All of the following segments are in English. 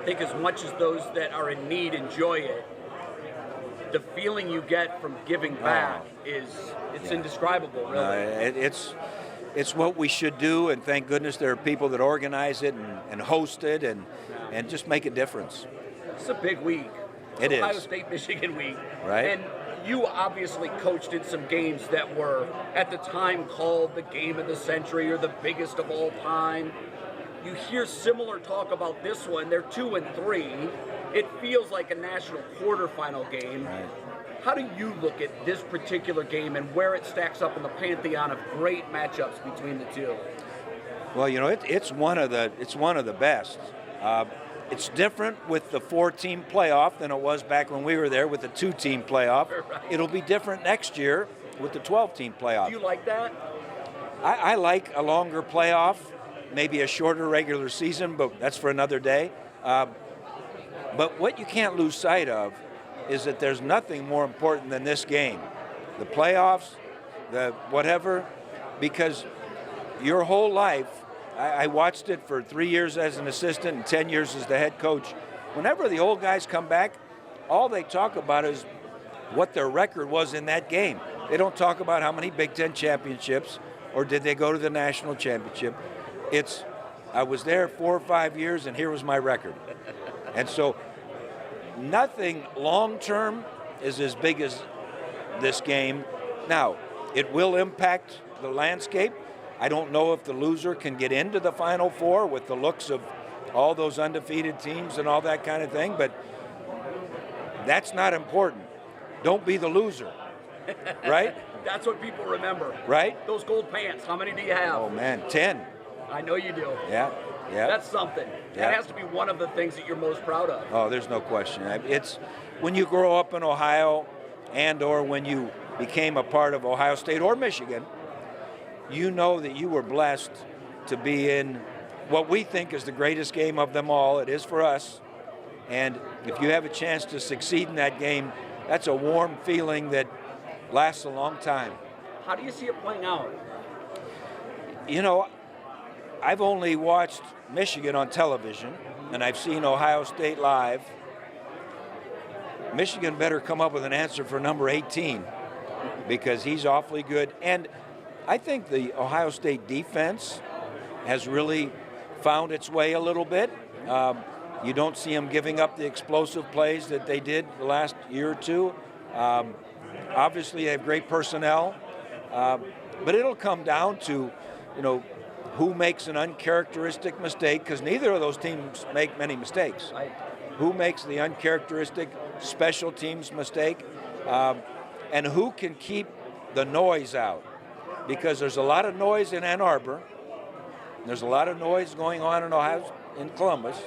think as much as those that are in need enjoy it, the feeling you get from giving back it's indescribable, really. It's what we should do, and thank goodness there are people that organize it and host it and just make a difference. It's a big week. It is. Ohio State, Michigan week. Right. And you obviously coached in some games that were, at the time, called the game of the century or the biggest of all time. You hear similar talk about this one. They're 2-3. It feels like a national quarterfinal game. Right. How do you look at this particular game and where it stacks up in the pantheon of great matchups between the two? Well, it's one of the best. It's different with the 4-team playoff than it was back when we were there with the 2-team playoff. Right. It'll be different next year with the 12-team playoff. Do you like that? I like a longer playoff, maybe a shorter regular season, but that's for another day. But what you can't lose sight of is that there's nothing more important than this game. The playoffs, the whatever, because your whole life, I watched it for 3 years as an assistant and 10 years as the head coach. Whenever the old guys come back, all they talk about is what their record was in that game. They don't talk about how many Big Ten championships or did they go to the national championship. It's, I was there 4 or 5 years and here was my record. And so nothing long-term is as big as this game. Now, it will impact the landscape. I don't know if the loser can get into the Final Four with the looks of all those undefeated teams and all that kind of thing, but that's not important. Don't be the loser, right? That's what people remember. Right? Those gold pants, how many do you have? Oh, man, 10. I know you do. Yeah. That's something. Yeah. That has to be one of the things that you're most proud of. Oh, there's no question. It's when you grow up in Ohio and or when you became a part of Ohio State or Michigan, you know that you were blessed to be in what we think is the greatest game of them all. It is for us. And if you have a chance to succeed in that game, that's a warm feeling that lasts a long time. How do you see it playing out? I've only watched Michigan on television, and I've seen Ohio State live. Michigan better come up with an answer for number 18 because he's awfully good. And I think the Ohio State defense has really found its way a little bit. You don't see them giving up the explosive plays that they did the last year or two. Obviously, they have great personnel, but it'll come down to, who makes an uncharacteristic mistake, because neither of those teams make many mistakes. Right. Who makes the uncharacteristic special teams mistake, and who can keep the noise out. Because there's a lot of noise in Ann Arbor. There's a lot of noise going on in Ohio, in Columbus.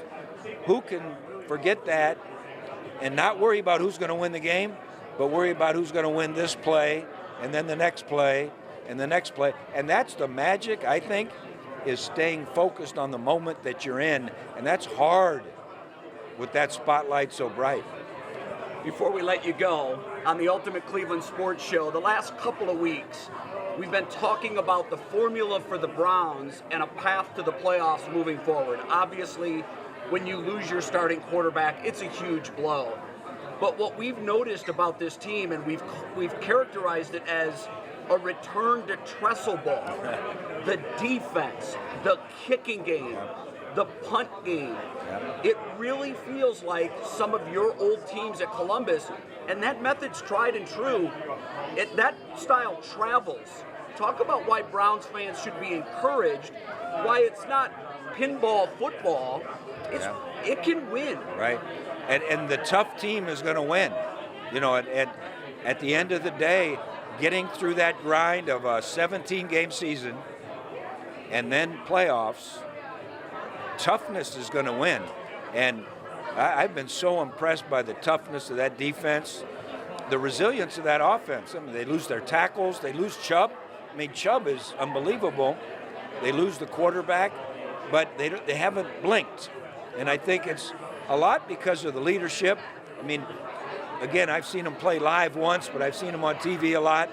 Who can forget that and not worry about who's going to win the game, but worry about who's going to win this play, and then the next play, and the next play. And that's the magic, I think, is staying focused on the moment that you're in. And that's hard with that spotlight so bright. Before we let you go, on the Ultimate Cleveland Sports Show, the last couple of weeks, we've been talking about the formula for the Browns and a path to the playoffs moving forward. Obviously, when you lose your starting quarterback, it's a huge blow. But what we've noticed about this team, and we've characterized it as a return to Tressel ball, the defense, the kicking game, the punt game. It really feels like some of your old teams at Columbus, and that method's tried and true. That style travels. Talk about why Browns fans should be encouraged, why it's not pinball football. It can win. Right. And the tough team is going to win. At the end of the day, getting through that grind of a 17-game season and then playoffs, toughness is going to win. And I've been so impressed by the toughness of that defense, the resilience of that offense. I mean, they lose their tackles, they lose Chubb. I mean, Chubb is unbelievable. They lose the quarterback, but they haven't blinked. And I think it's a lot because of the leadership. I mean, again, I've seen them play live once, but I've seen them on TV a lot.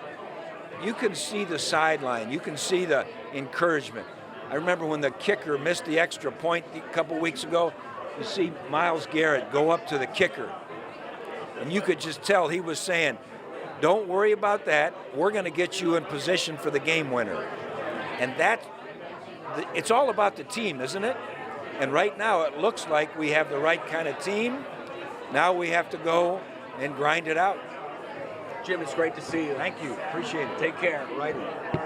You can see the sideline. You can see the encouragement. I remember when the kicker missed the extra point a couple weeks ago, you see Myles Garrett go up to the kicker, and you could just tell he was saying, don't worry about that. We're going to get you in position for the game winner. And it's all about the team, isn't it? And right now it looks like we have the right kind of team. Now we have to go and grind it out. Jim, it's great to see you. Thank you. Appreciate it. Take care. Righty.